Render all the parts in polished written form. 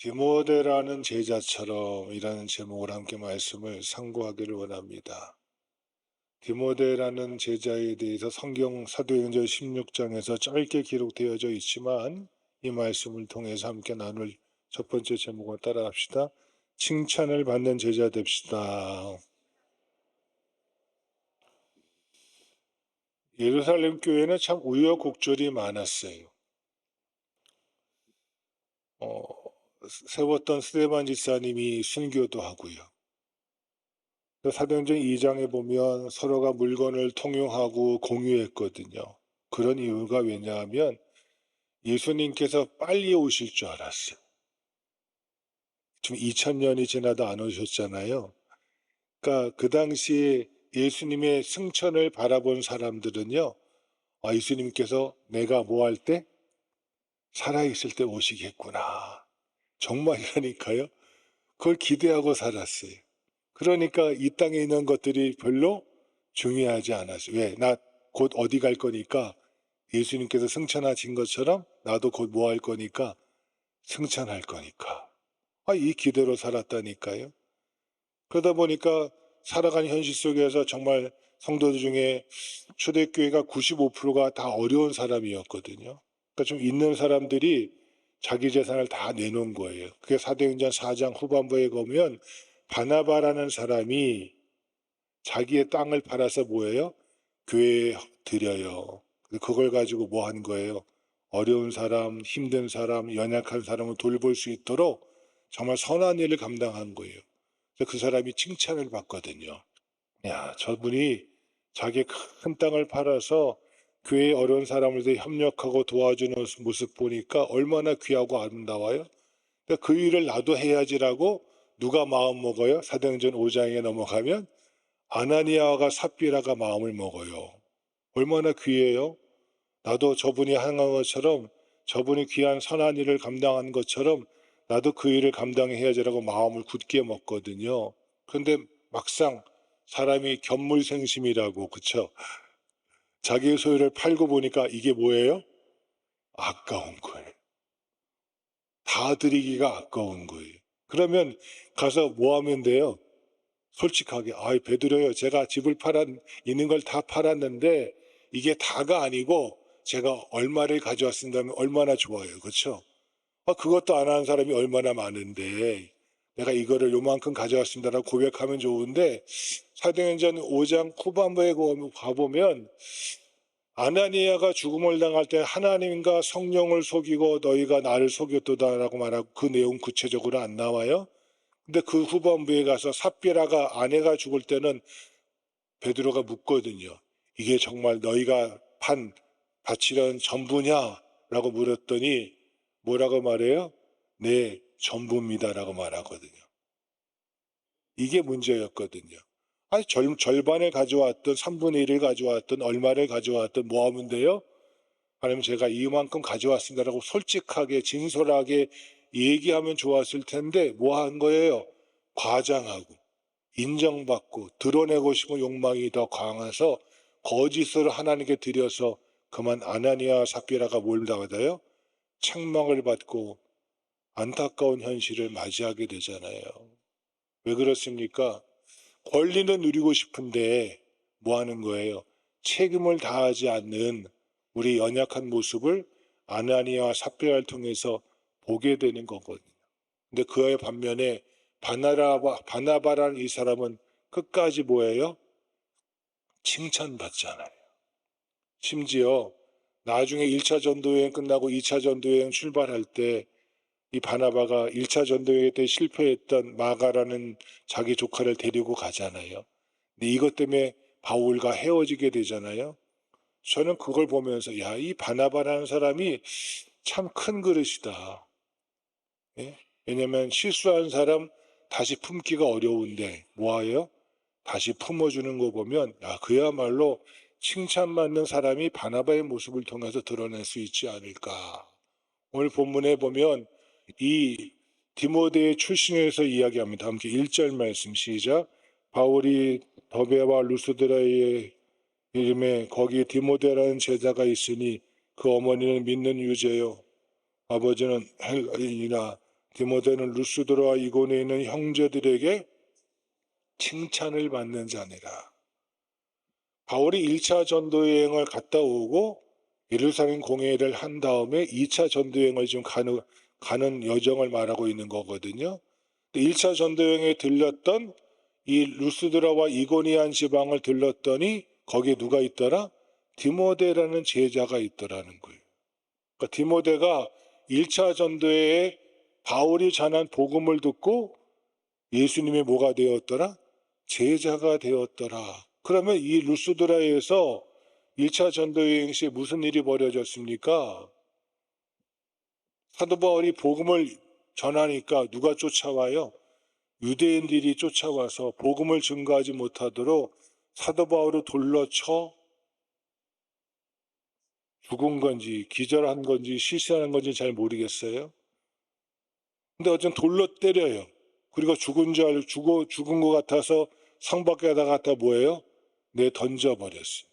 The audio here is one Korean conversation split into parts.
디모데라는 제자처럼 이라는 제목으로 함께 말씀을 상고하기를 원합니다. 디모데라는 제자에 대해서 성경 사도행전 16장에서 짧게 기록되어져 있지만 이 말씀을 통해서 함께 나눌 첫 번째 제목을 따라합시다. 칭찬을 받는 제자 됩시다. 예루살렘 교회는 참 우여곡절이 많았어요. 세웠던 스데반 집사님이 순교도 하고요. 사도행전 2장에 보면 서로가 물건을 통용하고 공유했거든요. 그런 이유가 왜냐하면 예수님께서 빨리 오실 줄 알았어요. 지금 2000년이 지나도 안 오셨잖아요. 그러니까 그 당시에 예수님의 승천을 바라본 사람들은요. 예수님께서 내가 뭐 할 때? 살아있을 때 오시겠구나. 정말이라니까요. 그걸 기대하고 살았어요. 그러니까 이 땅에 있는 것들이 별로 중요하지 않았어요. 왜? 나 곧 어디 갈 거니까 예수님께서 승천하신 것처럼 나도 곧 뭐 할 거니까 승천할 거니까. 이 기대로 살았다니까요. 그러다 보니까 살아가는 현실 속에서 정말 성도들 중에 초대교회가 95%가 다 어려운 사람이었거든요. 그러니까 좀 있는 사람들이 자기 재산을 다 내놓은 거예요. 그게 사도행전 4장 후반부에 보면 바나바라는 사람이 자기의 땅을 팔아서 뭐예요? 교회에 드려요. 그걸 가지고 뭐 한 거예요? 어려운 사람, 힘든 사람, 연약한 사람을 돌볼 수 있도록 정말 선한 일을 감당한 거예요. 그래서 그 사람이 칭찬을 받거든요. 야, 저분이 자기 큰 땅을 팔아서 교회의 어려운 사람을 협력하고 도와주는 모습 보니까 얼마나 귀하고 아름다워요. 그러니까 그 일을 나도 해야지라고 누가 마음 먹어요? 사도행전 5장에 넘어가면 아나니아가 삽비라가 마음을 먹어요. 얼마나 귀해요? 나도 저분이 한 것처럼 저분이 귀한 선한 일을 감당한 것처럼 나도 그 일을 감당해야지라고 마음을 굳게 먹거든요. 그런데 막상 사람이 견물생심이라고, 그쵸? 자기의 소유를 팔고 보니까 이게 뭐예요? 아까운 거예요. 다 드리기가 아까운 거예요. 그러면 가서 뭐 하면 돼요? 솔직하게, 배드려요. 제가 집을 있는 걸 다 팔았는데 이게 다가 아니고 제가 얼마를 가져왔습니다면 얼마나 좋아요. 그렇죠? 그것도 안 하는 사람이 얼마나 많은데 내가 이거를 요만큼 가져왔습니다라고 고백하면 좋은데 사도행전 5장 후반부에 가보면 아나니아가 죽음을 당할 때 하나님과 성령을 속이고 너희가 나를 속였도다라고 말하고 그 내용 구체적으로 안 나와요. 근데 그 후반부에 가서 삽비라가 아내가 죽을 때는 베드로가 묻거든요. 이게 정말 너희가 바치려는 전부냐? 라고 물었더니 뭐라고 말해요? 네, 전부입니다라고 말하거든요. 이게 문제였거든요. 절반을 가져왔던 3분의 1을 가져왔던 얼마를 가져왔던 뭐 하면 돼요? 하나님 제가 이만큼 가져왔습니다라고 솔직하게 진솔하게 얘기하면 좋았을 텐데 뭐 한 거예요? 과장하고 인정받고 드러내고 싶은 욕망이 더 강해서 거짓을 하나님께 드려서 그만 아나니아 삽비라가 뭘 당하다요? 책망을 받고 안타까운 현실을 맞이하게 되잖아요. 왜 그렇습니까? 권리는 누리고 싶은데 뭐 하는 거예요? 책임을 다하지 않는 우리 연약한 모습을 아나니아와 삽비라를 통해서 보게 되는 거거든요. 근데 그의 반면에 바나바라는 이 사람은 끝까지 뭐예요? 칭찬받잖아요. 심지어 나중에 1차 전도여행 끝나고 2차 전도여행 출발할 때 이 바나바가 1차 전도여행 때 실패했던 마가라는 자기 조카를 데리고 가잖아요. 근데 이것 때문에 바울과 헤어지게 되잖아요. 저는 그걸 보면서 이 바나바라는 사람이 참 큰 그릇이다. 예? 왜냐면 실수한 사람 다시 품기가 어려운데 뭐예요? 다시 품어주는 거 보면 그야말로 칭찬받는 사람이 바나바의 모습을 통해서 드러낼 수 있지 않을까. 오늘 본문에 보면 이 디모데의 출신에서 이야기합니다. 함께 1절 말씀 시작. 바울이 더베와 루스드라의 이름에 거기 디모데라는 제자가 있으니 그 어머니는 믿는 유죄요 아버지는 헬인이나 디모데는 루스드라와 이고니에 있는 형제들에게 칭찬을 받는 자니라. 바울이 1차 전도여행을 갔다 오고 예루살렘 공회를 한 다음에 2차 전도여행을 지금 가는 여정을 말하고 있는 거거든요. 1차 전도여행에 들렸던 이 루스드라와 이고니안 지방을 들렀더니 거기에 누가 있더라? 디모데라는 제자가 있더라는 거예요. 그러니까 디모데가 1차 전도회에 바울이 전한 복음을 듣고 예수님의 뭐가 되었더라? 제자가 되었더라. 그러면 이 루스드라에서 1차 전도여행 시에 무슨 일이 벌어졌습니까? 사도 바울이 복음을 전하니까 누가 쫓아와요? 유대인들이 쫓아와서 복음을 증거하지 못하도록 사도 바울을 돌로 쳐 죽은 건지 기절한 건지 실시하는 건지 잘 모르겠어요. 근데 어쨌든 돌로 때려요. 그리고 죽은 것 같아서 성 밖에다 갖다 뭐예요? 던져버렸어요.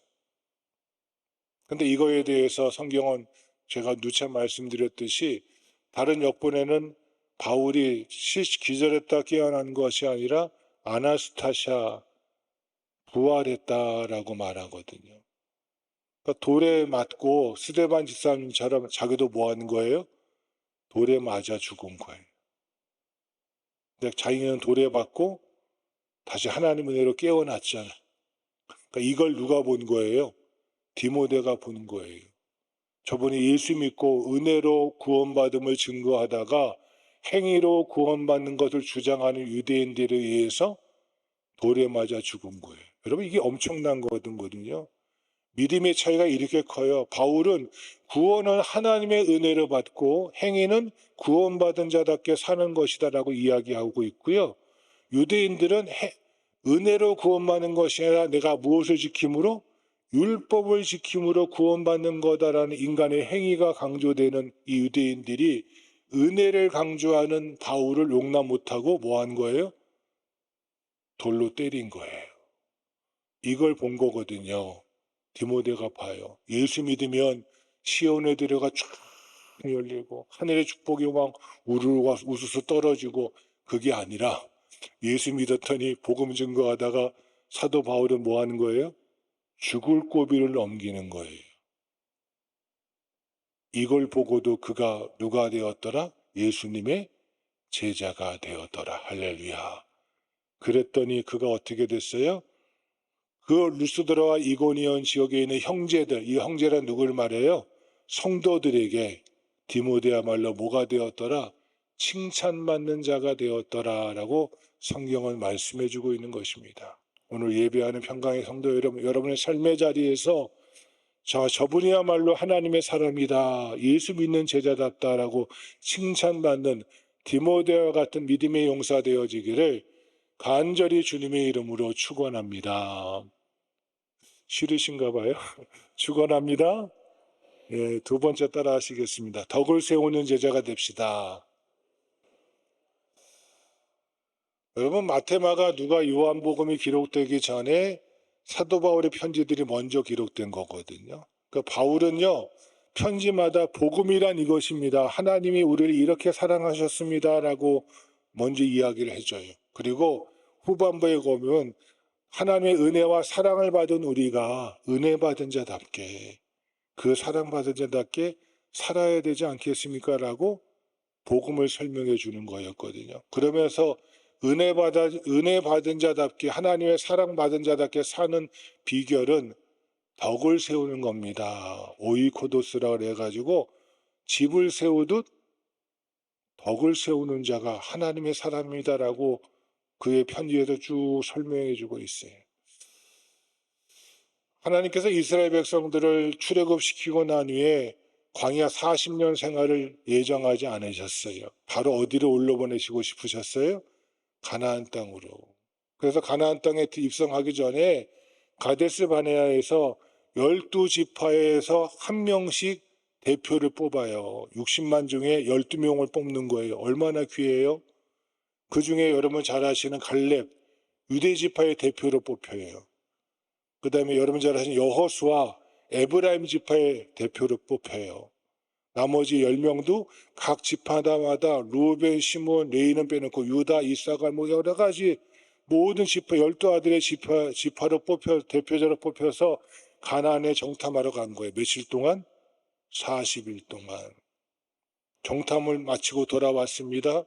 근데 이거에 대해서 성경은 제가 누차 말씀드렸듯이 다른 역본에는 바울이 기절했다 깨어난 것이 아니라 아나스타샤 부활했다라고 말하거든요. 그러니까 돌에 맞고 스데반 집사님처럼 자기도 뭐 하는 거예요? 돌에 맞아 죽은 거예요. 근데 자기는 돌에 맞고 다시 하나님 은혜로 깨어났잖아. 그러니까 이걸 누가 본 거예요? 디모데가 본 거예요. 저분이 예수 믿고 은혜로 구원받음을 증거하다가 행위로 구원받는 것을 주장하는 유대인들에 의해서 돌에 맞아 죽은 거예요. 여러분 이게 엄청난 거거든요. 믿음의 차이가 이렇게 커요. 바울은 구원은 하나님의 은혜로 받고 행위는 구원받은 자답게 사는 것이다라고 이야기하고 있고요. 유대인들은 은혜로 구원받는 것이 아니라 내가 무엇을 지킴으로? 율법을 지킴으로 구원받는 거다라는 인간의 행위가 강조되는 이 유대인들이 은혜를 강조하는 바울을 용납 못하고 뭐 한 거예요? 돌로 때린 거예요. 이걸 본 거거든요. 디모데가 봐요. 예수 믿으면 시온에 들어가 쫙 열리고 하늘의 축복이 막 우르르 우수수 떨어지고 그게 아니라 예수 믿었더니 복음 증거하다가 사도 바울은 뭐 하는 거예요? 죽을 고비를 넘기는 거예요. 이걸 보고도 그가 누가 되었더라? 예수님의 제자가 되었더라. 할렐루야. 그랬더니 그가 어떻게 됐어요? 그 루스드라와 이고니온 지역에 있는 형제들, 이 형제란 누굴 말해요? 성도들에게 디모데야말로 뭐가 되었더라? 칭찬받는 자가 되었더라라고 성경은 말씀해주고 있는 것입니다. 오늘 예배하는 평강의 성도 여러분, 여러분의 삶의 자리에서 저분이야말로 하나님의 사람이다, 예수 믿는 제자답다라고 칭찬받는 디모데와 같은 믿음의 용사 되어지기를 간절히 주님의 이름으로 축원합니다. 싫으신가 봐요. 축원합니다. 예, 두 번째 따라 하시겠습니다. 덕을 세우는 제자가 됩시다. 여러분 마테마가 누가 요한복음이 기록되기 전에 사도 바울의 편지들이 먼저 기록된 거거든요. 그러니까 바울은요 편지마다 복음이란 이것입니다. 하나님이 우리를 이렇게 사랑하셨습니다라고 먼저 이야기를 해줘요. 그리고 후반부에 보면 하나님의 은혜와 사랑을 받은 우리가 은혜 받은 자답게 그 사랑받은 자답게 살아야 되지 않겠습니까? 라고 복음을 설명해 주는 거였거든요. 그러면서 은혜 받은 자답게 하나님의 사랑받은 자답게 사는 비결은 덕을 세우는 겁니다. 오이코도스라고 해가지고 집을 세우듯 덕을 세우는 자가 하나님의 사람이다라고 그의 편지에서 쭉 설명해 주고 있어요. 하나님께서 이스라엘 백성들을 출애굽시키고 난 후에 광야 40년 생활을 예정하지 않으셨어요. 바로 어디로 올려보내시고 싶으셨어요? 가나안 땅으로. 그래서 가나안 땅에 입성하기 전에 가데스 바네아에서 12지파에서 한 명씩 대표를 뽑아요. 60만 중에 12명을 뽑는 거예요. 얼마나 귀해요? 그 중에 여러분 잘 아시는 갈렙, 유대지파의 대표로 뽑혀요. 그 다음에 여러분 잘 아시는 여호수아, 에브라임 지파의 대표로 뽑혀요. 나머지 10명도 각 지파마다 루벤, 시몬, 레위는 빼놓고 유다, 이사갈 뭐 여러 가지 모든 지파 12아들의 지파로 대표자로 뽑혀서 가나안에 정탐하러 간 거예요. 며칠 동안? 40일 동안. 정탐을 마치고 돌아왔습니다.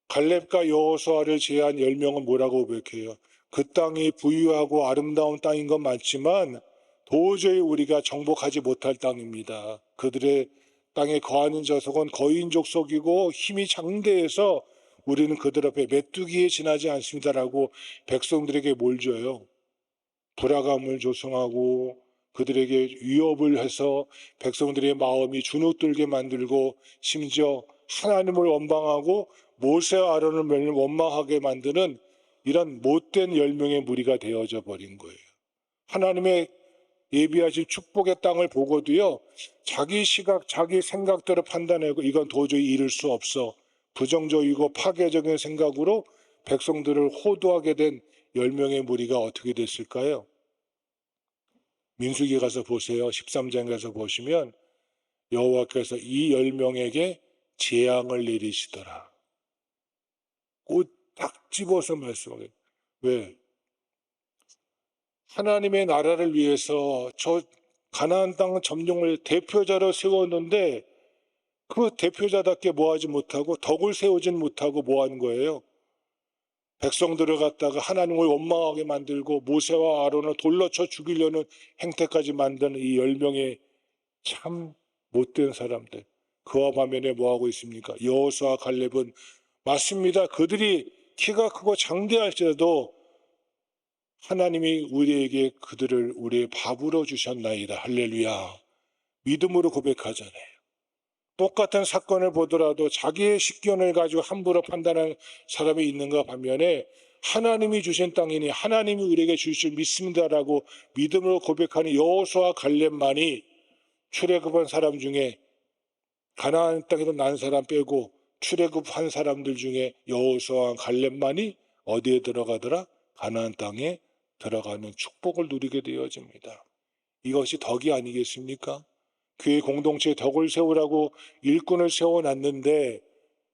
갈렙과 여호수아를 제한 10명은 뭐라고 고백해요? 그 땅이 부유하고 아름다운 땅인 건 맞지만 도저히 우리가 정복하지 못할 땅입니다. 그들의 땅에 거하는 자석은 거인족 속이고 힘이 장대해서 우리는 그들 앞에 메뚜기에 지나지 않습니다라고 백성들에게 몰줘요. 불화감을 조성하고 그들에게 위협을 해서 백성들의 마음이 주눅들게 만들고 심지어 하나님을 원망하고 모세와 아론을 원망하게 만드는 이런 못된 10명의 무리가 되어져 버린 거예요. 하나님의 예비하신 축복의 땅을 보고도요, 자기 시각, 자기 생각대로 판단하고 이건 도저히 이룰 수 없어. 부정적이고 파괴적인 생각으로 백성들을 호도하게 된 10명의 무리가 어떻게 됐을까요? 민수기 가서 보세요. 13장 가서 보시면 여호와께서 이 10명에게 재앙을 내리시더라. 꼭 딱 집어서 말씀하세요. 왜? 하나님의 나라를 위해서 저 가나안 땅 점령을 대표자로 세웠는데 그 대표자답게 뭐하지 못하고 덕을 세우진 못하고 뭐한 거예요? 백성들을 갖다가 하나님을 원망하게 만들고 모세와 아론을 돌로 쳐 죽이려는 행태까지 만드는 이 10명의 참 못된 사람들. 그와 반면에 뭐하고 있습니까? 여호수아 갈렙은 맞습니다. 그들이 키가 크고 장대할지라도 하나님이 우리에게 그들을 우리의 밥으로 주셨나이다. 할렐루야. 믿음으로 고백하잖아요. 똑같은 사건을 보더라도 자기의 식견을 가지고 함부로 판단하는 사람이 있는가 반면에 하나님이 주신 땅이니 하나님이 우리에게 주실 믿습니다라고 믿음으로 고백하는 여호수아 갈렙만이 출애굽한 사람 중에 가나안 땅에서 난 사람 빼고 출애굽한 사람들 중에 여호수아 갈렙만이 어디에 들어가더라? 가나안 땅에 들어가는 축복을 누리게 되어집니다. 이것이 덕이 아니겠습니까? 교회 공동체에 덕을 세우라고 일꾼을 세워놨는데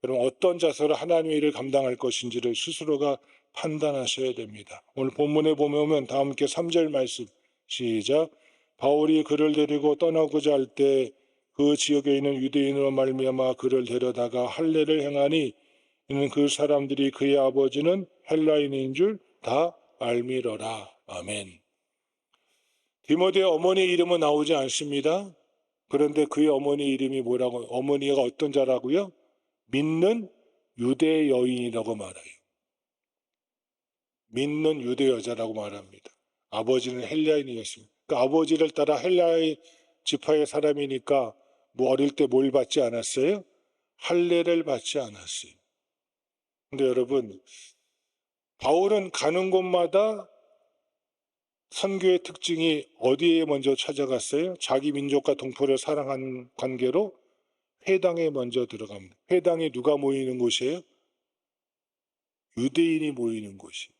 그럼 어떤 자세로 하나님의 일을 감당할 것인지를 스스로가 판단하셔야 됩니다. 오늘 본문에 보면 다 함께 3절 말씀 시작. 바울이 그를 데리고 떠나고자 할 때 그 지역에 있는 유대인으로 말미암아 그를 데려다가 할례를 행하니 이는 그 사람들이 그의 아버지는 헬라인인 줄 다 알미러라. 아멘. 디모데의 어머니 이름은 나오지 않습니다. 그런데 그의 어머니 이름이 뭐라고? 어머니가 어떤 자라고요? 믿는 유대 여인이라고 말해요. 믿는 유대 여자라고 말합니다. 아버지는 헬라인이었습니다. 그 아버지를 따라 헬라인 지파의 사람이니까 뭐 어릴 때 뭘 받지 않았어요? 할례를 받지 않았어요. 근데 여러분, 바울은 가는 곳마다 선교의 특징이 어디에 먼저 찾아갔어요? 자기 민족과 동포를 사랑하는 관계로 회당에 먼저 들어갑니다. 회당에 누가 모이는 곳이에요? 유대인이 모이는 곳이에요.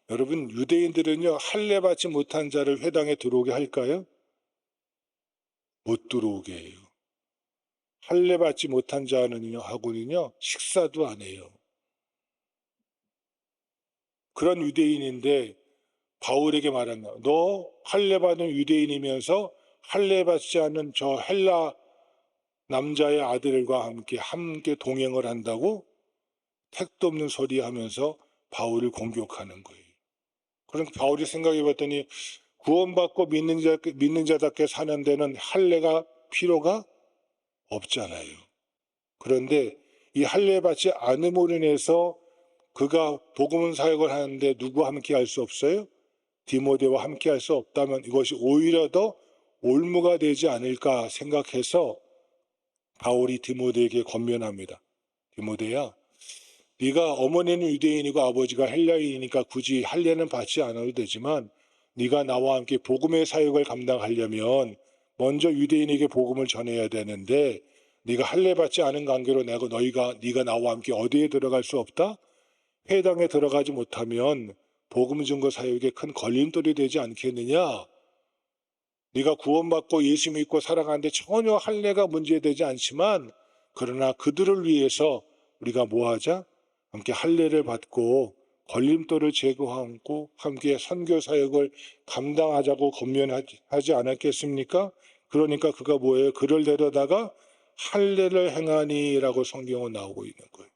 여러분, 유대인들은요, 할례 받지 못한 자를 회당에 들어오게 할까요? 못 들어오게 해요. 할례 받지 못한 자는요, 하고는요, 식사도 안 해요. 그런 유대인인데 바울에게 말한 거야. 너 할례 받은 유대인이면서 할례 받지 않는 저 헬라 남자의 아들과 함께 동행을 한다고? 택도 없는 소리 하면서 바울을 공격하는 거예요. 그러니까 바울이 생각해 봤더니 구원받고 믿는 자답게 사는 데는 할례가 필요가 없잖아요. 그런데 이 할례 받지 않음으로 인해서 그가 복음 사역을 하는데 누구와 함께 할 수 없어요? 디모데와 함께 할 수 없다면 이것이 오히려 더 올무가 되지 않을까 생각해서 바울이 디모데에게 권면합니다. 디모데야, 네가 어머니는 유대인이고 아버지가 헬라인이니까 굳이 할례는 받지 않아도 되지만 네가 나와 함께 복음의 사역을 감당하려면 먼저 유대인에게 복음을 전해야 되는데 네가 할례 받지 않은 관계로 네가 나와 함께 어디에 들어갈 수 없다? 회당에 들어가지 못하면 복음 증거 사역에 큰 걸림돌이 되지 않겠느냐? 네가 구원받고 예수 믿고 살아가는데 전혀 할례가 문제되지 않지만, 그러나 그들을 위해서 우리가 뭐하자? 함께 할례를 받고 걸림돌을 제거하고 함께 선교 사역을 감당하자고 권면하지 않았겠습니까? 그러니까 그가 뭐예요? 그를 데려다가 할례를 행하니라고 성경은 나오고 있는 거예요.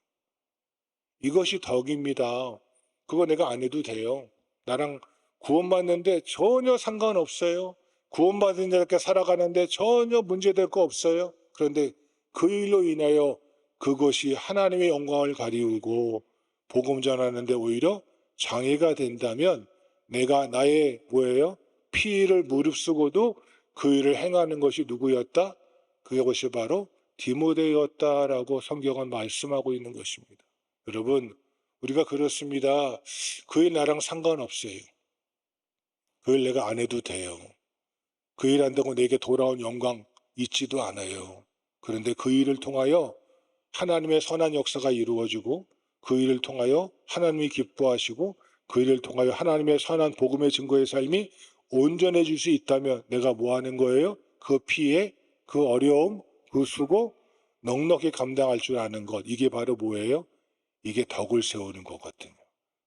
이것이 덕입니다. 그거 내가 안 해도 돼요. 나랑 구원받는데 전혀 상관없어요. 구원받은 자렇게 살아가는데 전혀 문제될 거 없어요. 그런데 그 일로 인하여 그것이 하나님의 영광을 가리우고 복음 전하는데 오히려 장애가 된다면, 내가 나의 뭐예요? 피를 무릅쓰고도 그 일을 행하는 것이 누구였다? 그것이 바로 디모데였다라고 성경은 말씀하고 있는 것입니다. 여러분, 우리가 그렇습니다. 그 일 나랑 상관없어요. 그 일 내가 안 해도 돼요. 그 일 한다고 내게 돌아온 영광 있지도 않아요. 그런데 그 일을 통하여 하나님의 선한 역사가 이루어지고, 그 일을 통하여 하나님이 기뻐하시고, 그 일을 통하여 하나님의 선한 복음의 증거의 삶이 온전해질 수 있다면 내가 뭐 하는 거예요? 그 피해, 그 어려움, 그 수고 넉넉히 감당할 줄 아는 것. 이게 바로 뭐예요? 이게 덕을 세우는 거거든요.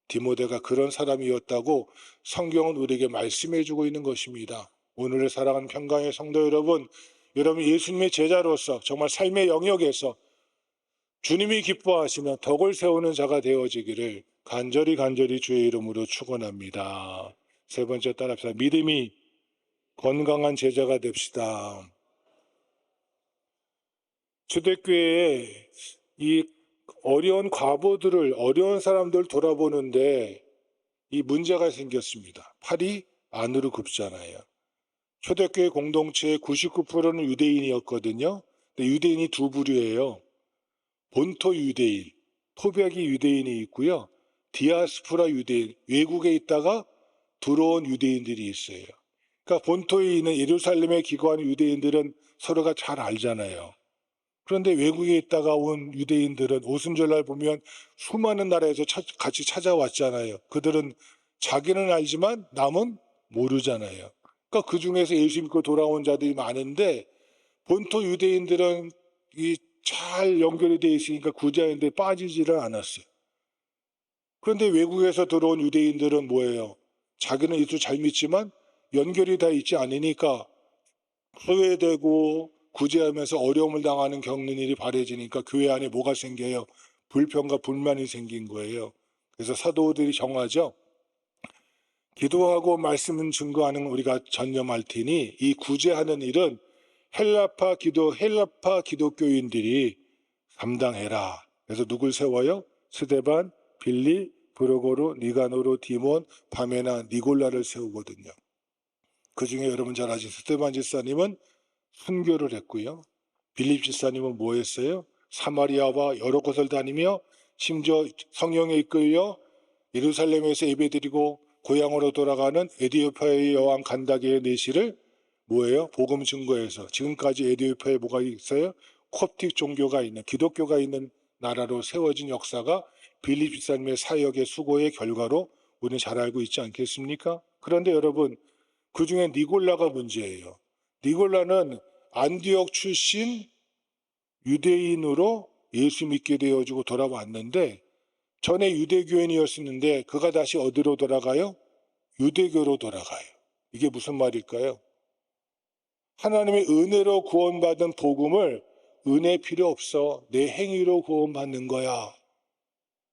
디모데가 그런 사람이었다고 성경은 우리에게 말씀해주고 있는 것입니다. 오늘을 사랑하는 평강의 성도 여러분, 여러분 예수님의 제자로서 정말 삶의 영역에서 주님이 기뻐하시는 덕을 세우는 자가 되어지기를 간절히 주의 이름으로 축원합니다. 세 번째 따라합시다. 믿음이 건강한 제자가 됩시다. 초대교회에 이 어려운 과부들을, 어려운 사람들 돌아보는데 이 문제가 생겼습니다. 팔이 안으로 굽잖아요. 초대교회 공동체의 99%는 유대인이었거든요. 근데 유대인이 두 부류예요. 본토 유대인, 토백이 유대인이 있고요. 디아스포라 유대인, 외국에 있다가 들어온 유대인들이 있어요. 그러니까 본토에 있는 예루살렘에 기거하는 유대인들은 서로가 잘 알잖아요. 그런데 외국에 있다가 온 유대인들은 오순절날 보면 수많은 나라에서 같이 찾아왔잖아요. 그들은 자기는 알지만 남은 모르잖아요. 그러니까 그 중에서 예수 믿고 돌아온 자들이 많은데, 본토 유대인들은 이 잘 연결이 돼 있으니까 구제하는데 빠지지를 않았어요. 그런데 외국에서 들어온 유대인들은 뭐예요? 자기는 예수 잘 믿지만 연결이 다 있지 않으니까 소외되고 구제하면서 어려움을 당하는 겪는 일이 바래지니까 교회 안에 뭐가 생겨요? 불평과 불만이 생긴 거예요. 그래서 사도들이 정하죠. 기도하고 말씀은 증거하는 우리가 전념할 테니 이 구제하는 일은 헬라파 기독교인들이 감당해라. 그래서 누굴 세워요? 스데반, 빌리, 브로고로, 니가노로, 디몬, 바메나, 니골라를 세우거든요. 그 중에 여러분 잘 아시는 스데반 집사님은 순교를 했고요. 빌립 집사님은 뭐 했어요? 사마리아와 여러 곳을 다니며 심지어 성령에 이끌려 예루살렘에서 예배드리고 고향으로 돌아가는 에디오피아의 여왕 간다게의 내시를 뭐예요? 복음 증거해서, 지금까지 에디오피아에 뭐가 있어요? 콥틱 종교가 있는, 기독교가 있는 나라로 세워진 역사가 빌립 집사님의 사역의 수고의 결과로 우리는 잘 알고 있지 않겠습니까? 그런데 여러분, 그 중에 니골라가 문제예요. 니골라는 안디옥 출신 유대인으로 예수 믿게 되어지고 돌아왔는데, 전에 유대교인이었었는데 그가 다시 어디로 돌아가요? 유대교로 돌아가요. 이게 무슨 말일까요? 하나님의 은혜로 구원받은 복음을 은혜 필요 없어, 내 행위로 구원받는 거야.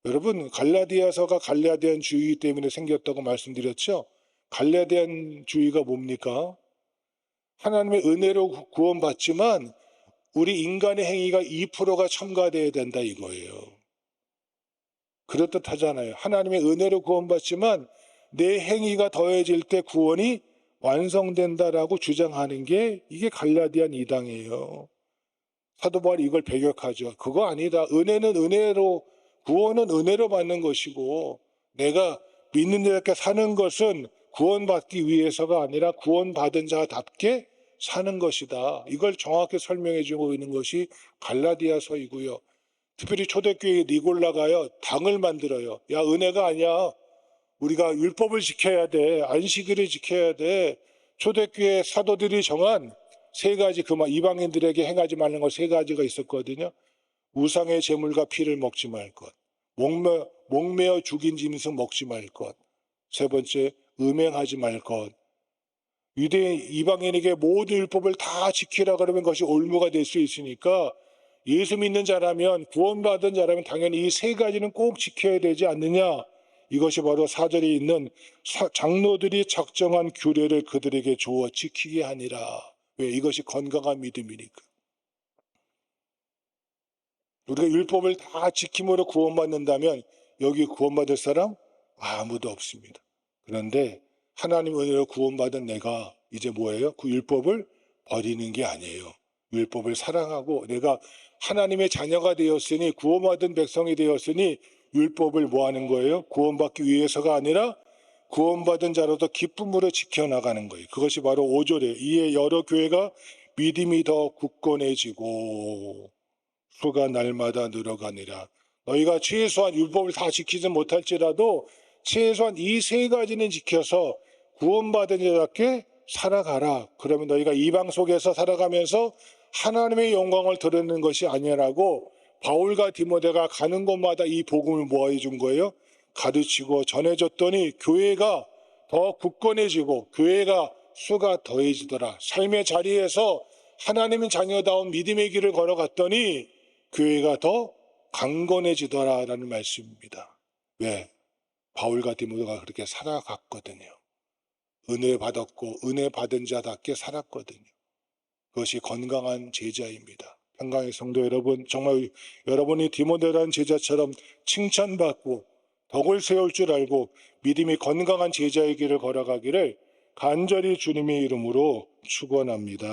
여러분, 갈라디아서가 갈라디안주의 때문에 생겼다고 말씀드렸죠? 갈라디안주의가 뭡니까? 하나님의 은혜로 구원받지만 우리 인간의 행위가 2%가 첨가돼야 된다 이거예요. 그렇듯 하잖아요. 하나님의 은혜로 구원받지만 내 행위가 더해질 때 구원이 완성된다라고 주장하는 게 이게 갈라디안 이당이에요. 사도 바울이 이걸 배격하죠. 그거 아니다. 은혜는 은혜로, 구원은 은혜로 받는 것이고, 내가 믿는 자답게 사는 것은 구원받기 위해서가 아니라 구원받은 자답게 사는 것이다. 이걸 정확히 설명해 주고 있는 것이 갈라디아서이고요. 특별히 초대교회 니골라가요, 당을 만들어요. 야, 은혜가 아니야. 우리가 율법을 지켜야 돼. 안식일을 지켜야 돼. 초대교회 사도들이 정한 세 가지 이방인들에게 행하지 말는 것 세 가지가 있었거든요. 우상의 제물과 피를 먹지 말 것, 목매어 죽인 짐승 먹지 말 것, 세 번째 음행하지 말 것. 유대인 이방인에게 모든 율법을 다 지키라 그러면 그것이 올무가 될 수 있으니까 예수 믿는 자라면, 구원받은 자라면 당연히 이 세 가지는 꼭 지켜야 되지 않느냐. 이것이 바로 4절에 있는 장로들이 작정한 규례를 그들에게 주어 지키게 하니라. 왜? 이것이 건강한 믿음이니까. 우리가 율법을 다 지킴으로 구원받는다면 여기 구원받을 사람 아무도 없습니다. 그런데 하나님 은혜로 구원받은 내가 이제 뭐예요? 그 율법을 버리는 게 아니에요. 율법을 사랑하고 내가 하나님의 자녀가 되었으니, 구원받은 백성이 되었으니 율법을 뭐 하는 거예요? 구원받기 위해서가 아니라 구원받은 자로서 기쁨으로 지켜나가는 거예요. 그것이 바로 5절에 이에 여러 교회가 믿음이 더 굳건해지고 수가 날마다 늘어가니라. 너희가 최소한 율법을 다 지키지 못할지라도 최소한 이 세 가지는 지켜서 구원받은 자답게 살아가라. 그러면 너희가 이방 속에서 살아가면서 하나님의 영광을 드러내는 것이 아니라고 바울과 디모데가 가는 곳마다 이 복음을 모아해 준 거예요. 가르치고 전해줬더니 교회가 더 굳건해지고 교회가 수가 더해지더라. 삶의 자리에서 하나님의 자녀다운 믿음의 길을 걸어갔더니 교회가 더 강건해지더라라는 말씀입니다. 왜? 바울과 디모데가 그렇게 살아갔거든요. 은혜 받았고 은혜 받은 자답게 살았거든요. 그것이 건강한 제자입니다. 평강의 성도 여러분, 정말 여러분이 디모데라는 제자처럼 칭찬받고 덕을 세울 줄 알고 믿음이 건강한 제자의 길을 걸어가기를 간절히 주님의 이름으로 축원합니다.